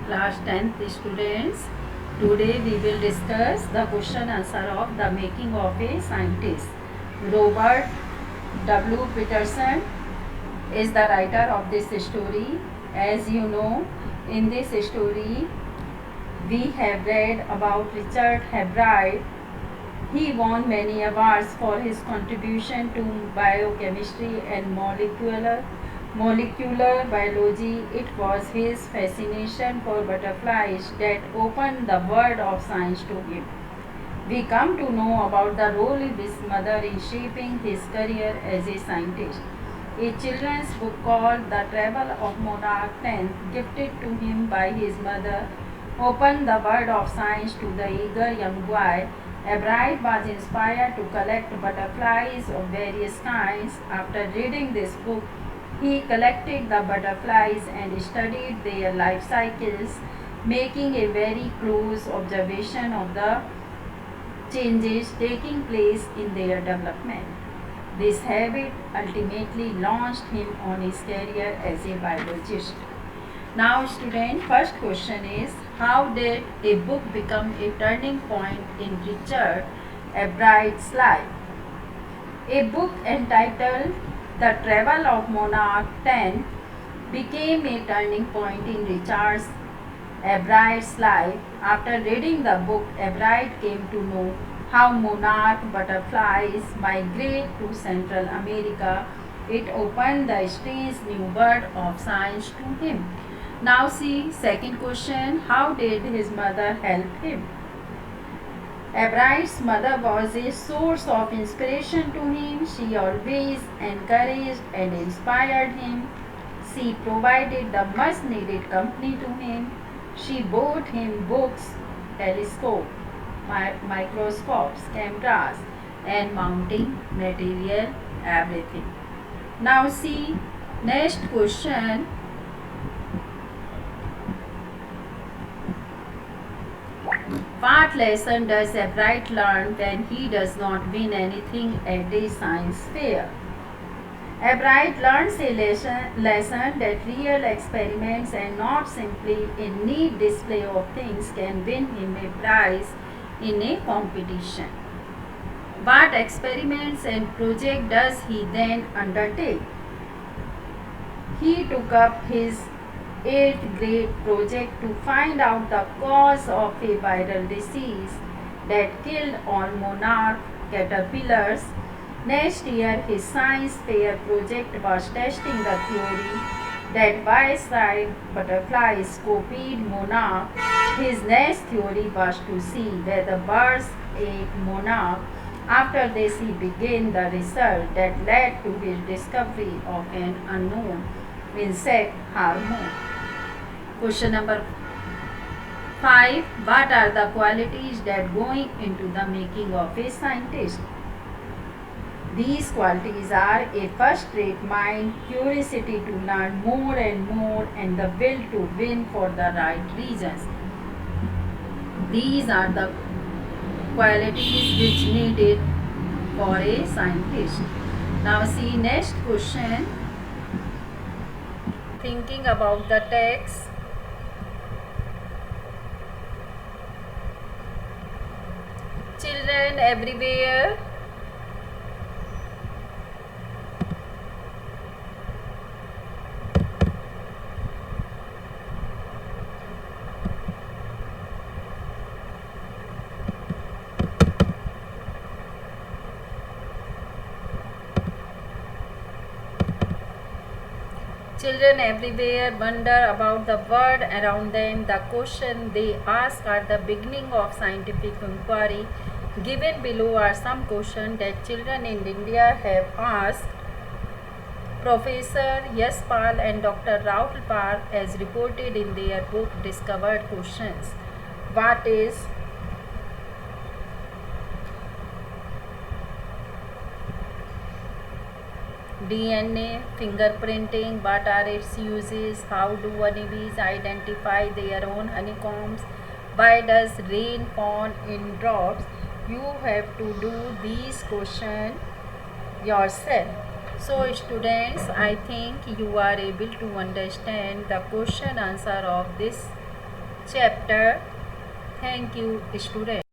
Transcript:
class 10th students. Today we will discuss the question answer of the making of a scientist. Robert W. Peterson is the writer of this story. As you know, in this story we have read about Richard Hebride. He won many awards for his contribution to biochemistry and molecular biology. It was his fascination for butterflies that opened the world of science to him. We come to know about the role of his mother in shaping his career as a scientist. A children's book called The Travel of Monarch X, gifted to him by his mother, opened the world of science to the eager young boy. Hebride was inspired to collect butterflies of various kinds. After reading this book, he collected the butterflies and studied their life cycles, making a very close observation of the changes taking place in their development. This habit ultimately launched him on his career as a biologist. Now student, first question is, how did a book become a turning point in Richard Hebride's life? A book entitled The Travel of Monarch X became a turning point in Richard Hebride's life. After reading the book, Hebride came to know how monarch butterflies migrate to Central America. It opened the strange new world of science to him. Now see second question, how did his mother help him? Hebride's mother was a source of inspiration to him. She always encouraged and inspired him. She provided the much needed company to him. She bought him books, telescopes, microscopes, cameras, and mounting material, everything. Now see next question. What lesson does Hebride learn when he does not win anything at a science fair? Hebride learns a lesson that real experiments and not simply a neat display of things can win him a prize in a competition. What experiments and project does he then undertake? He took up his 8th grade project to find out the cause of a viral disease that killed all monarch caterpillars. Next year, his science fair project was testing the theory that Y-striped butterflies copied monarch. His next theory was to see whether birds ate monarch. After this, he began the research that led to his discovery of an unknown insect hormone. Question number 5. What are the qualities that go into the making of a scientist? These qualities are a first-rate mind, curiosity to learn more and more, and the will to win for the right reasons. These are the qualities which needed for a scientist. Now see next question. Thinking about the text. Children everywhere. Children everywhere wonder about the world around them. The questions they ask are the beginning of scientific inquiry. Given below are some questions that children in India have asked Professor Yashpal and Dr. Rahul Park as reported in their book Discovered Questions. What is DNA, fingerprinting, what are its uses, how do honeybees identify their own honeycombs, why does rain fall in drops? You have to do these questions yourself. So students, I think you are able to understand the question answer of this chapter. Thank you, student.